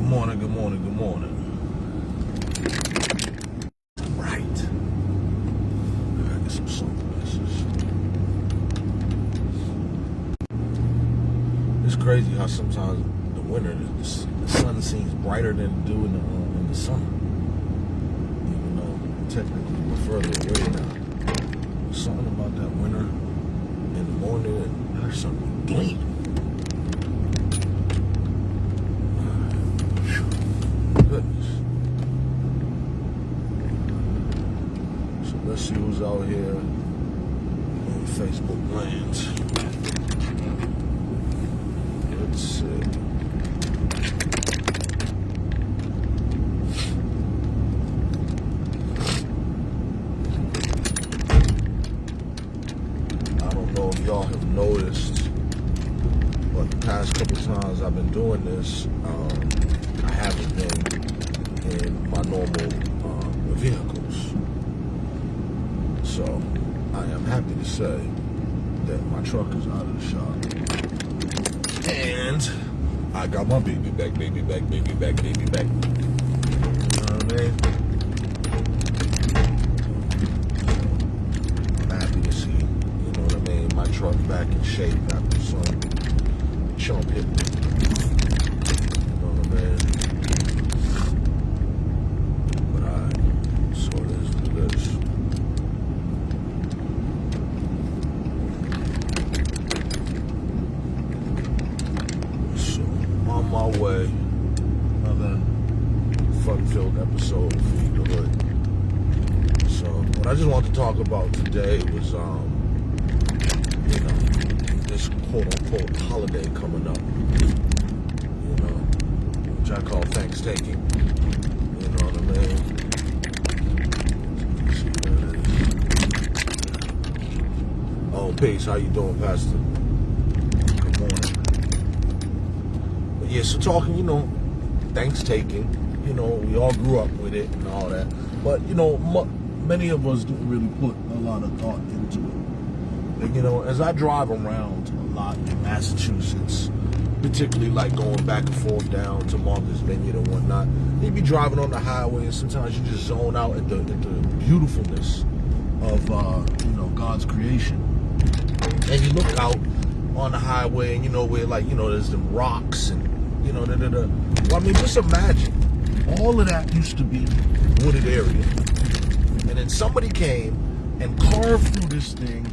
Good morning, good morning, good morning. Right. I gotta get some sunglasses. It's crazy how sometimes the winter, the sun seems brighter than it do in the summer. Even though technically we're further away now. There's something about that winter in the morning, and there's something gleaming. Goodness. So let's see who's out here on Facebook land. Let's see. I don't know if y'all have noticed, but the past couple times I've been doing this, I haven't been in my normal vehicles. So I am happy to say that my truck is out of the shop. And I got my baby back. You know what I mean? I'm happy to see, you know what I mean, my truck back in shape after some chump hit me. You know what I mean? But so it is what it is. So I'm on my way. Another fun-filled episode of Feed the Hood. So what I just wanted to talk about today was, you know, this quote-unquote holiday coming up. You know, which I call Thanksgiving. You know what I mean? Let's see what it is. Oh, peace. How you doing, Pastor? Good morning. But yeah, so talking, you know, Thanksgiving. You know, we all grew up with it and all that. But, you know, many of us didn't really put a lot of thought into it. And, you know, as I drive around a lot in Massachusetts, particularly like going back and forth down to Martha's Vineyard and whatnot, you be driving on the highway and sometimes you just zone out at the beautifulness of, you know, God's creation. And you look out on the highway and, you know, where, like, you know, there's the rocks and, you know, Well, I mean, just imagine, all of that used to be wooded area. And then somebody came and carved through this thing,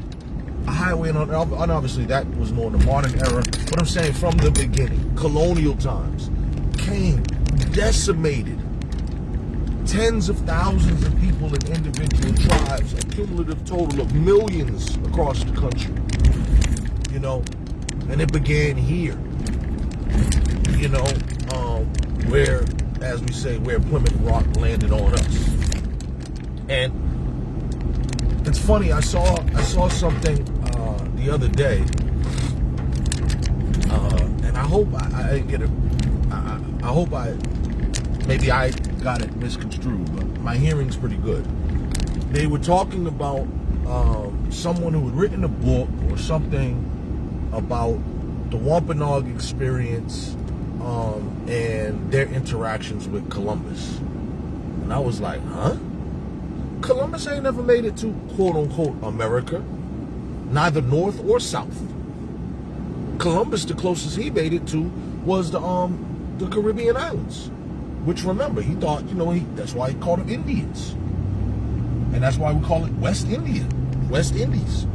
a highway, and obviously that was more in the modern era, but I'm saying from the beginning, colonial times, came, decimated tens of thousands of people in individual tribes, a cumulative total of millions across the country, you know, and it began here, you know, where, as we say, where Plymouth Rock landed on us. And it's funny, I saw something the other day, and I hope I didn't get it. I hope maybe I got it misconstrued, but my hearing's pretty good. They were talking about someone who had written a book or something about the Wampanoag experience and their interactions with Columbus. And I was like, huh? Columbus ain't never made it to quote-unquote America, neither north or south. Columbus, the closest he made it to was the Caribbean islands, which, remember, he thought, you know, that's why he called them Indians. And that's why we call it West Indies.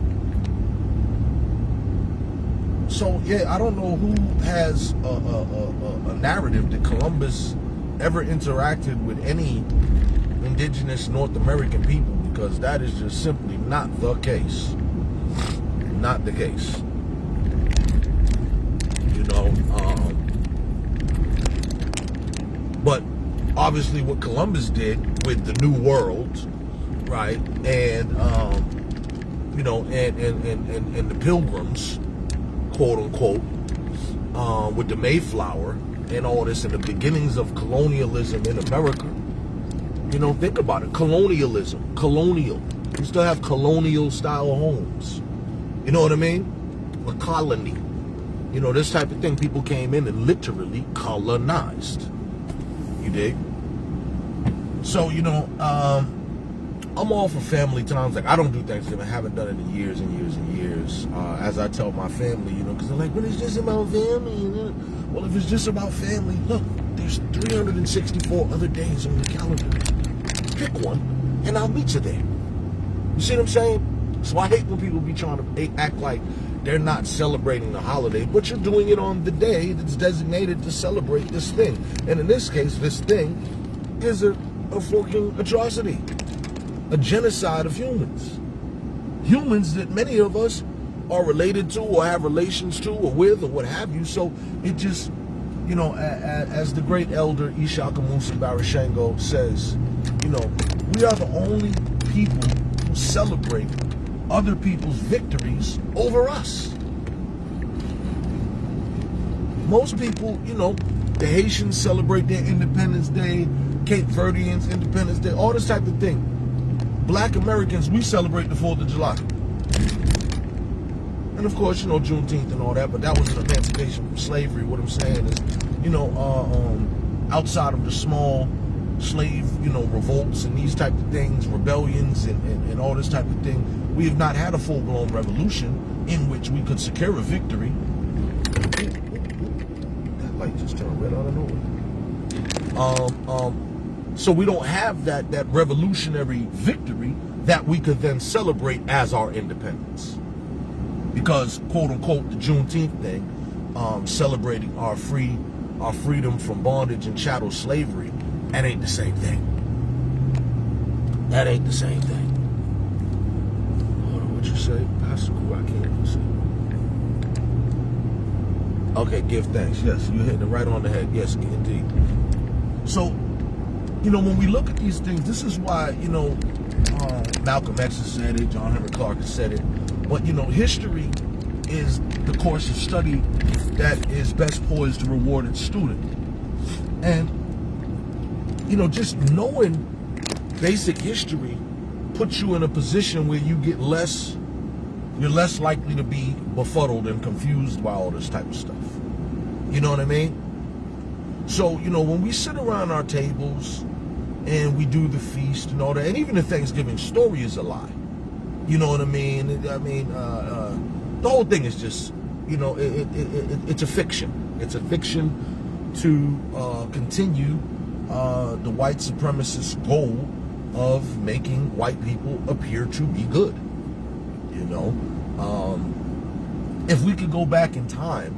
So, yeah, I don't know who has a narrative that Columbus ever interacted with any indigenous North American people, because that is just simply not the case. Not the case. You know, but obviously what Columbus did with the New World, right, and you know, and the Pilgrims, quote unquote, with the Mayflower and all this, and the beginnings of colonialism in America. You know, think about it. Colonialism. Colonial. We still have colonial style homes. You know what I mean? A colony. You know, this type of thing. People came in and literally colonized. You dig? So, I'm all for family times. Like, I don't do Thanksgiving. I haven't done it in years and years and years. As I tell my family, because they're like, when it's just about family. Well, if it's just about family, look, there's 364 other days on the calendar. Pick one, and I'll meet you there. You see what I'm saying? So I hate when people be trying to act like they're not celebrating the holiday, but you're doing it on the day that's designated to celebrate this thing. And in this case, this thing is a fucking atrocity. A genocide of humans. Humans that many of us are related to or have relations to or with or what have you. So it just, as the great elder Ishaka Musa Barashango says, we are the only people who celebrate other people's victories over us. Most people, the Haitians celebrate their Independence Day, Cape Verdeans Independence Day, all this type of thing. Black Americans, we celebrate the 4th of July. And of course, Juneteenth and all that, but that was an emancipation from slavery. What I'm saying is, outside of the small slave, revolts and these type of things, rebellions and all this type of thing, we have not had a full-blown revolution in which we could secure a victory. That light just turned red out of nowhere. So we don't have that revolutionary victory that we could then celebrate as our independence. Because, quote unquote, the Juneteenth thing, celebrating our freedom from bondage and chattel slavery, that ain't the same thing. That ain't the same thing. Hold on, what you say? Pastor Cool, I can't even see. Okay, give thanks. Yes, you're hitting it right on the head. Yes, indeed. So, when we look at these things, this is why, Malcolm X has said it, John Henry Clark has said it, but, history is the course of study that is best poised to reward its student. And, just knowing basic history puts you in a position where you're less likely to be befuddled and confused by all this type of stuff. You know what I mean? So, when we sit around our tables and we do the feast and all that, and even the Thanksgiving story is a lie. You know what I mean? The whole thing is just, it's a fiction. It's a fiction to continue the white supremacist goal of making white people appear to be good. If we could go back in time,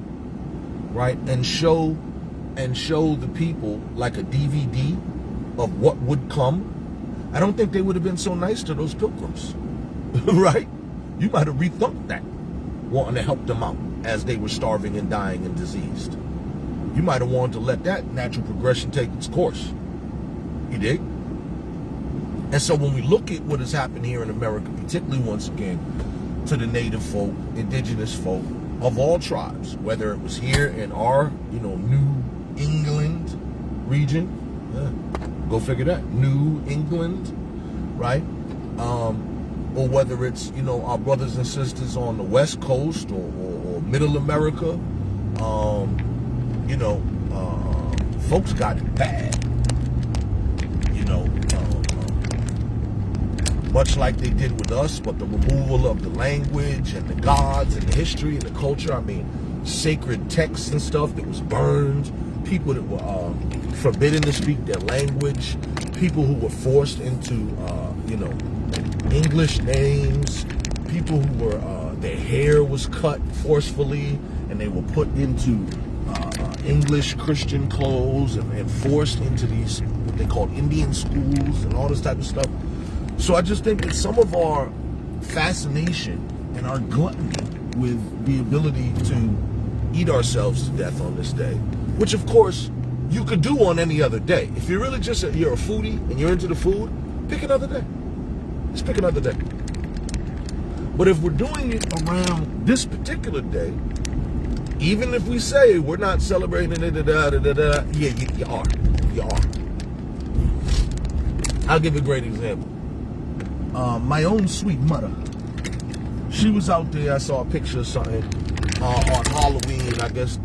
right, and show the people like a DVD of what would come, I don't think they would have been so nice to those pilgrims, right? You might have rethunked that, wanting to help them out as they were starving and dying and diseased. You might have wanted to let that natural progression take its course. You dig? And so when we look at what has happened here in America, particularly once again to the native folk, indigenous folk of all tribes, whether it was here in our, New England region, go figure that, New England, right? Or whether it's, our brothers and sisters on the West Coast or Middle America, folks got it bad, much like they did with us, but the removal of the language and the gods and the history and the culture. I mean, sacred texts and stuff that was burned, people that were forbidden to speak their language, people who were forced into, English names, people who were, their hair was cut forcefully and they were put into English Christian clothes and forced into these, what they called Indian schools and all this type of stuff. So I just think that some of our fascination and our gluttony with the ability to eat ourselves to death on this day, which of course you could do on any other day. If you're really you're a foodie and you're into the food, pick another day. Just pick another day. But if we're doing it around this particular day, even if we say we're not celebrating it, yeah, you are. You are. I'll give you a great example. My own sweet mother, she was out there. I saw a picture of something on Halloween. I guess,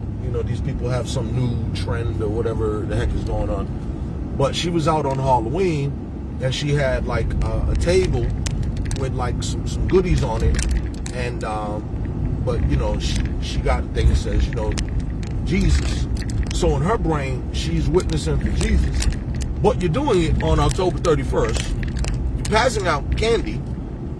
these people have some new trend or whatever the heck is going on. But she was out on Halloween, and she had like a table with like some goodies on it, and but you know, she got a thing that says, you know, Jesus. So in her brain, she's witnessing for Jesus. But you're doing it on October 31st. You're passing out candy.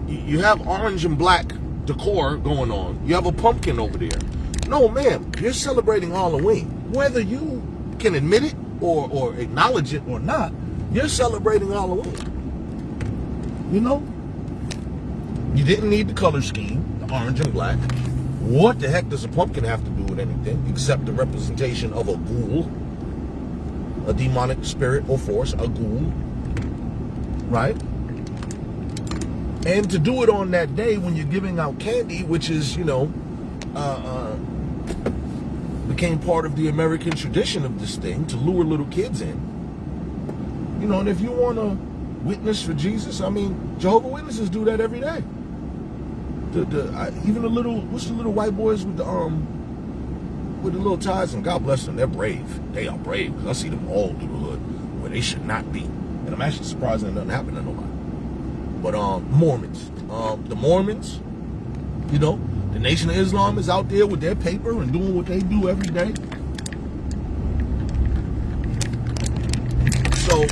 You have orange and black decor going on. You have a pumpkin over there. No, ma'am, you're celebrating Halloween. Whether you can admit it or acknowledge it or not, you're celebrating Halloween. You know? You didn't need the color scheme, the orange and black. What the heck does a pumpkin have to do with anything except the representation of a ghoul, a demonic spirit or force, a ghoul, right? And to do it on that day when you're giving out candy, which is, you know, became part of the American tradition of this thing, to lure little kids in. You know, and if you want to witness for Jesus, I mean, Jehovah's Witnesses do that every day. Even the little, what's the little white boys with the little ties, and God bless them, they're brave. They are brave, because I see them all through the hood where they should not be. And I'm actually surprised that nothing happened to nobody. But Mormons, the Mormons, you know, the Nation of Islam is out there with their paper and doing what they do every day. So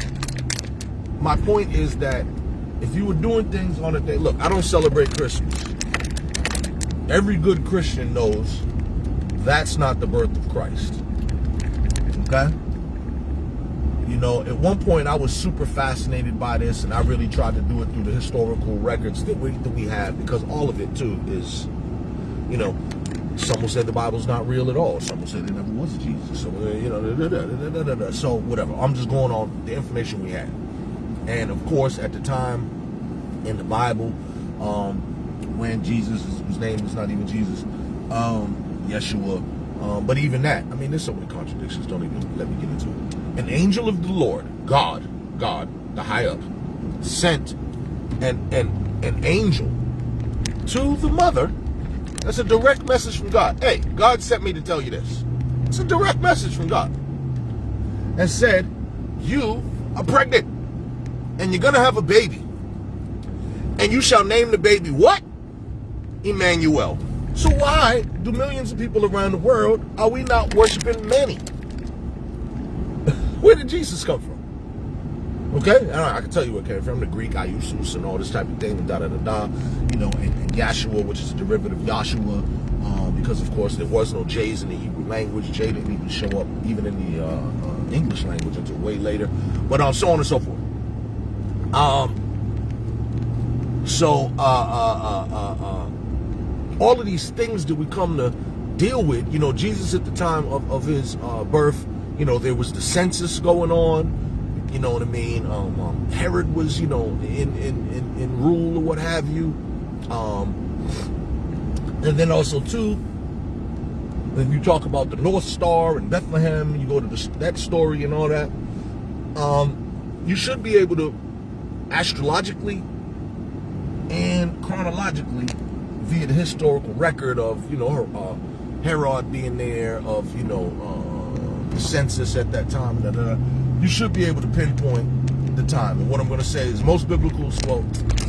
my point is that if you were doing things on a day, look, I don't celebrate Christmas. Every good Christian knows that's not the birth of Christ. Okay? You know, at one point I was super fascinated by this, and I really tried to do it through the historical records that we have, because all of it too is, you know, some will say the Bible's not real at all. Some will say there never was a Jesus. So, you know, so whatever. I'm just going on the information we had. And of course, at the time in the Bible, when Jesus, whose name is not even Jesus, Yeshua, but even that, I mean, there's so many contradictions. Don't even let me get into it. An angel of the Lord, God, the high up, sent an angel to the mother. That's a direct message from God. Hey, God sent me to tell you this. It's a direct message from God. And said, you are pregnant, and you're going to have a baby. And you shall name the baby what? Emmanuel. So why do millions of people around the world are we not worshiping Manny? Where did Jesus come from? Okay, I can tell you where it came from. The Greek Iusus and all this type of thing, and you know, and Yahshua, which is a derivative of Joshua, because of course there was no J's in the Hebrew language. J didn't even show up even in the English language until way later. But so on and so forth. All of these things that we come to deal with, you know, Jesus at the time of his birth, you know, there was the census going on, you know what I mean? Herod was, you know, in rule or what have you. And then also too, when you talk about the North Star and Bethlehem, you go to that story and all that, you should be able to astrologically and chronologically via the historical record of, you know, Herod being there, of, you know, the census at that time, you should be able to pinpoint the time. And what I'm going to say is most biblical, well,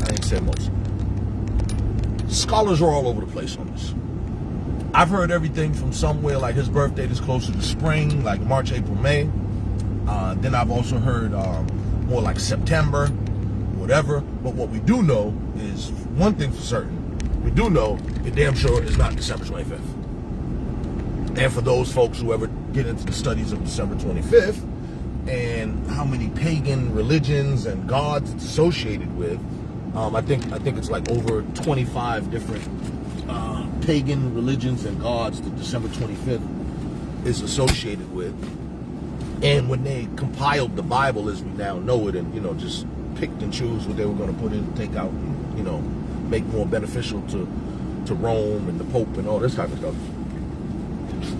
I ain't say most. Scholars are all over the place on this. I've heard everything from somewhere like his birth date is closer to spring, like March, April, May. Then I've also heard more like September, whatever. But what we do know is one thing for certain. We do know it damn sure is not December 25th. And for those folks who ever get into the studies of December 25th and how many pagan religions and gods it's associated with, I think it's like over 25 different pagan religions and gods that December 25th is associated with. And when they compiled the Bible as we now know it, and, you know, just picked and choose what they were going to put in, take out, and, you know, make more beneficial to Rome and the Pope and all this type of stuff,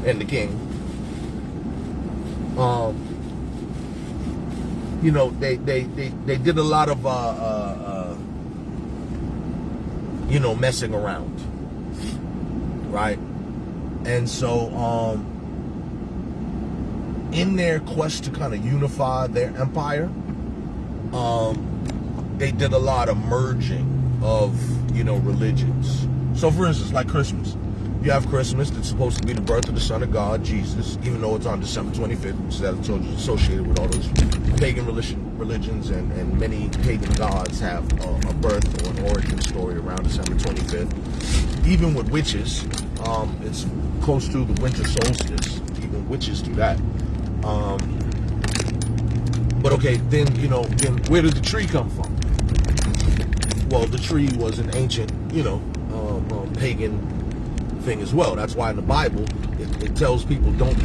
and the king, you know, they did a lot of you know, messing around, right? And so in their quest to kind of unify their empire, they did a lot of merging of, religions. So for instance, like Christmas. You have Christmas that's supposed to be the birth of the Son of God, Jesus, even though it's on December 25th, which is, as I told you, associated with all those pagan religions, and many pagan gods have a birth or an origin story around December 25th. Even with witches, it's close to the winter solstice. Even witches do that. But okay, then where did the tree come from? Well, the tree was an ancient, pagan thing as well. That's why in the Bible it tells people don't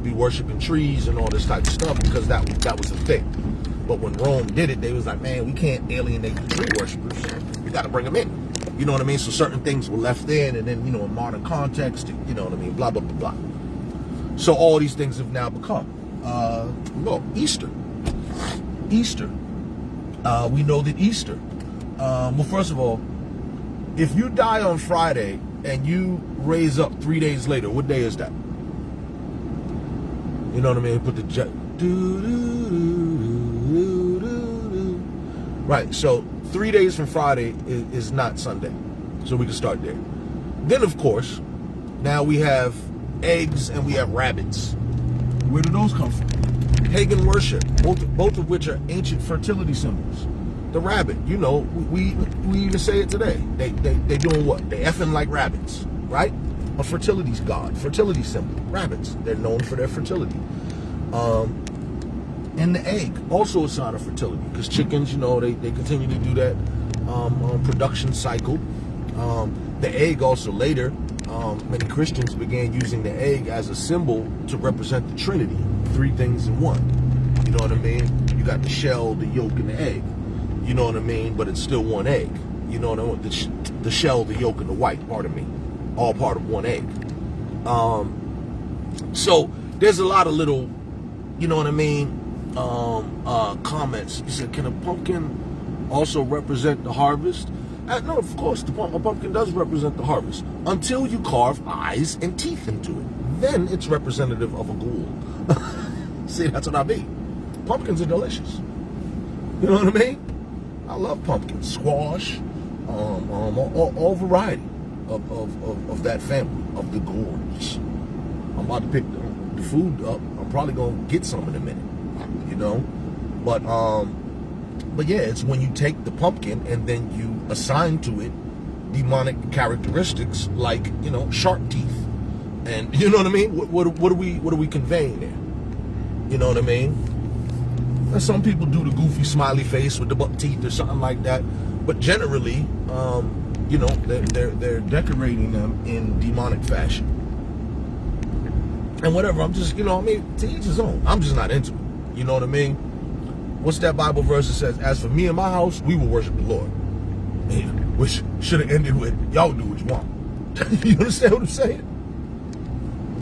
be worshiping trees and all this type of stuff, because that was the thing. But when Rome did it, they was like, man, we can't alienate the tree worshipers. We got to bring them in. You know what I mean? So certain things were left in, and then in modern context, you know what I mean? Blah blah blah blah. So all these things have now become Easter. Easter. We know that Easter. Well, first of all, if you die on Friday and you raise up 3 days later, what day is that? You know what I mean? Put the right. So 3 days from Friday is not Sunday. So we can start there. Then, of course, now we have eggs and we have rabbits. Where do those come from? Pagan worship, both of which are ancient fertility symbols. The rabbit, we even say it today. They doing what? They effing like rabbits, right? A fertility god, fertility symbol. Rabbits, they're known for their fertility. And the egg, also a sign of fertility, because chickens, they continue to do that production cycle. The egg also later, many Christians began using the egg as a symbol to represent the Trinity, 3 things in one. You know what I mean? You got the shell, the yolk, and the egg. You know what I mean? But it's still one egg. You know what I mean? The shell, the yolk, and the white, pardon me, all part of one egg. So there's a lot of little, you know what I mean, comments. You said, can a pumpkin also represent the harvest? No, of course, a pumpkin does represent the harvest, until you carve eyes and teeth into it. Then it's representative of a ghoul. See, that's what I mean. Pumpkins are delicious. You know what I mean? I love pumpkins, squash, all variety of that family, of the gourds. I'm about to pick the food up. I'm probably gonna get some in a minute, But yeah, it's when you take the pumpkin and then you assign to it demonic characteristics like shark teeth, and you know what I mean. What are we conveying there? You know what I mean? And some people do the goofy smiley face with the buck teeth or something like that, but generally, they're decorating them in demonic fashion. And whatever, I'm just, to each his own. I'm just not into it. You know what I mean? What's that Bible verse that says, as for me and my house, we will worship the Lord? Which should have ended with, y'all do what you want. You understand what I'm saying?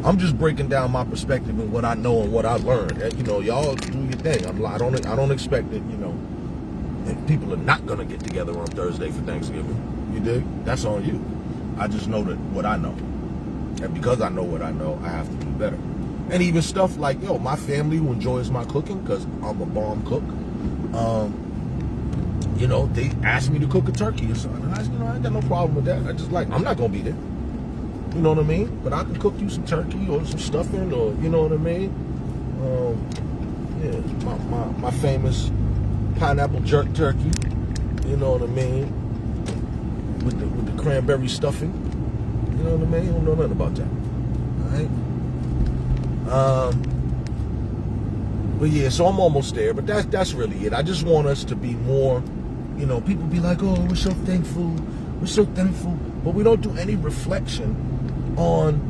I'm just breaking down my perspective and what I know and what I learned. Y'all do your thing. I don't expect that, people are not going to get together on Thursday for Thanksgiving. You dig? That's on you. I just know that what I know. And because I know what I know, I have to do better. And even stuff like, my family who enjoys my cooking, because I'm a bomb cook, they asked me to cook a turkey or something. And I ain't got no problem with that. I'm not going to be there. You know what I mean? But I can cook you some turkey or some stuffing, or, you know what I mean? My famous pineapple jerk turkey, you know what I mean? With the cranberry stuffing. You know what I mean? I don't know nothing about that. All right? But yeah, so I'm almost there, but that's really it. I just want us to be more, people be like, oh, we're so thankful, but we don't do any reflection on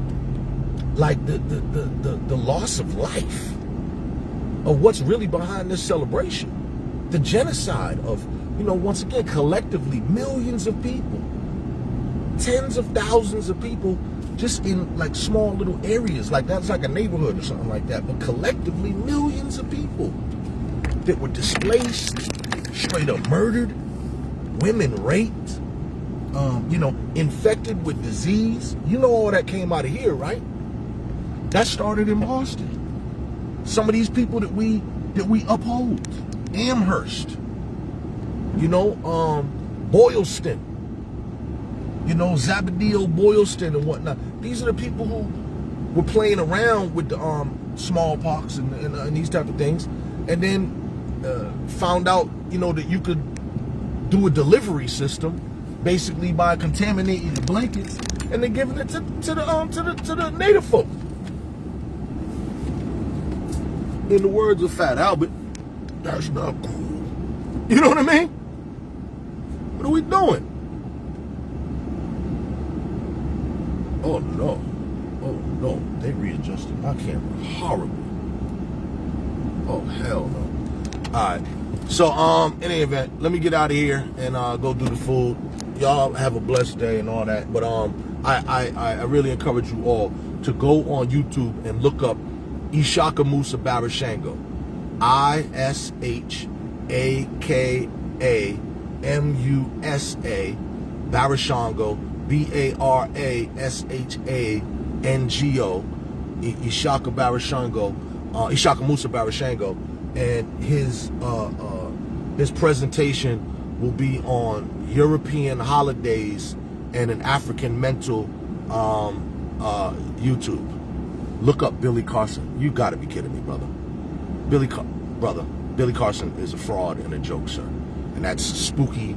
like the loss of life, of what's really behind this celebration. The genocide of, once again, collectively, millions of people, tens of thousands of people, just in like small little areas, like that's like a neighborhood or something like that, but collectively millions of people that were displaced, straight up murdered, women raped, infected with disease. All that came out of here, right? That started in Boston. some of these people that we uphold. Amherst, you know, Boylston, you know, Zabadiel Boylston and whatnot. These are the people who were playing around with the smallpox and these type of things, and then found out, you know, that you could do a delivery system basically by contaminating the blankets and then giving it to the native folk. In the words of Fat Albert, that's not cool. You know what I mean? What are we doing? Oh no. Oh no. They readjusted my camera horribly. Oh hell no. Alright. So in any event, let me get out of here and go do the food. Y'all have a blessed day and all that. But I really encourage you all to go on YouTube and look up Ishaka Musa Barashango. ISHAKAMUSA Barashango, BARASHANGO, Ishaka Barashango, Ishaka Musa Barashango, and his presentation will be on European holidays and an African mental YouTube. Look up Billy Carson. You got to be kidding me, brother. Billy Carson is a fraud and a joke, sir. And that's spooky,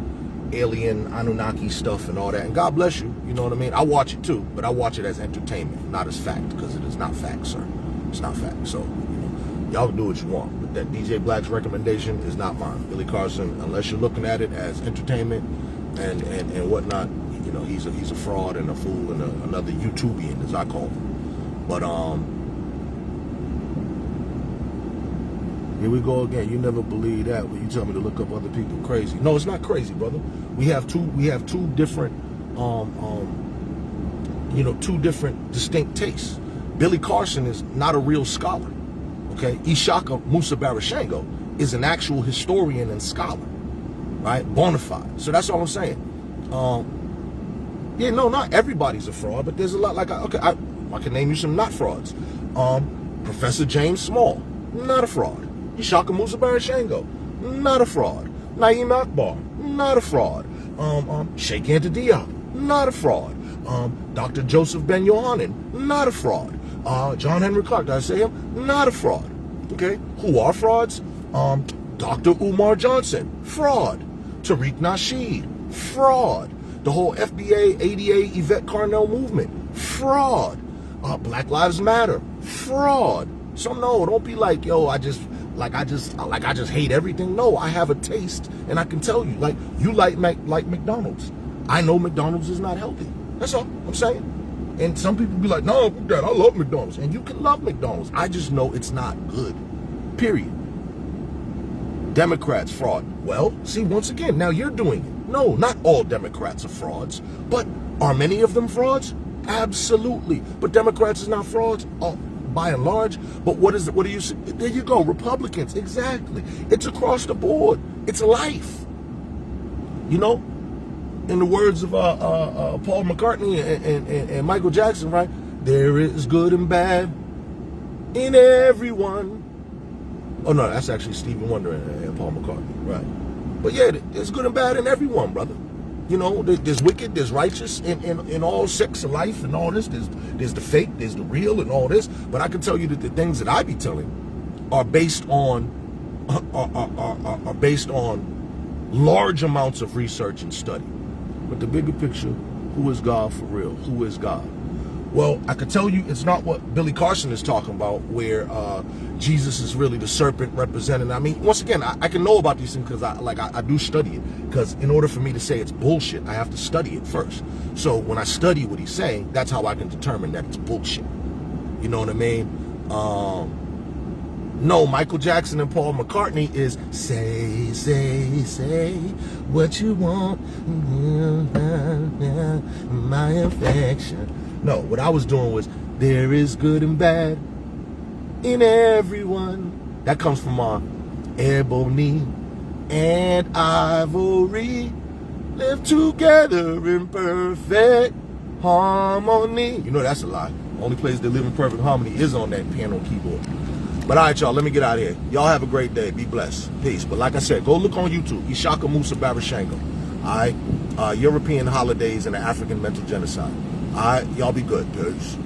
alien, Anunnaki stuff and all that. And God bless you. You know what I mean? I watch it too, but I watch it as entertainment, not as fact, because it is not fact, sir. It's not fact. So, you know, y'all can do what you want. But that DJ Black's recommendation is not mine. Billy Carson, unless you're looking at it as entertainment and whatnot, you know, he's a fraud and a fool and another YouTubian, as I call him. But here we go again. You never believe that when you tell me to look up other people crazy. No, it's not crazy, brother. We have two different you know, two different distinct tastes. Billy Carson is not a real scholar. Okay? Ishaka Musa Barashango is an actual historian and scholar. Right? Bona fide. So that's all I'm saying. Yeah, no, not everybody's a fraud, but there's a lot. Like, okay, I can name you some not frauds. Professor James Small, not a fraud. Ishaka Musa Barashango, not a fraud. Naeem Akbar, not a fraud. Sheikh Anta Diop, not a fraud. Dr. Joseph Ben Yohanan, not a fraud. John Henry Clark, did I say him? Not a fraud. Okay, who are frauds? Dr. Umar Johnson, fraud. Tariq Nasheed, fraud. The whole FBA, ADA, Yvette Carnell movement, fraud. Black Lives Matter, fraud. So no, don't be like, yo, I just hate everything. No, I have a taste, and I can tell you, like, you like McDonald's. I know McDonald's is not healthy. That's all I'm saying. And some people be like, no, Dad, I love McDonald's. And you can love McDonald's. I just know it's not good. Period. Democrats, fraud. Well, see, once again, now you're doing it. No, not all Democrats are frauds. But are many of them frauds? Absolutely. But Democrats is not frauds by and large. But what do you see? There you go. Republicans, exactly. It's across the board. It's life. You know, in the words of Paul McCartney and Michael Jackson, right? There is good and bad in everyone. Oh no, that's actually Stevie Wonder and Paul McCartney, right? But yeah, there's good and bad in everyone, brother. You know, there's wicked, there's righteous in all sects of life and all this. There's the fake, there's the real and all this. But I can tell you that the things that I be telling are based on large amounts of research and study. But the bigger picture, who is God for real? Who is God? Well, I can tell you it's not what Billy Carson is talking about, where Jesus is really the serpent representing. I mean, once again, I can know about these things because I do study it. Because in order for me to say it's bullshit, I have to study it first. So when I study what he's saying, that's how I can determine that it's bullshit. You know what I mean? No, Michael Jackson and Paul McCartney is say what you want, my affection. No, what I was doing was, there is good and bad in everyone. That comes from ebony and ivory live together in perfect harmony. You know that's a lie. Only place they live in perfect harmony is on that piano keyboard. But all right, y'all, let me get out of here. Y'all have a great day. Be blessed. Peace. But like I said, go look on YouTube. Ishaka Musa Barashango. All right? European holidays and the African mental genocide. All right? Y'all be good. Peace.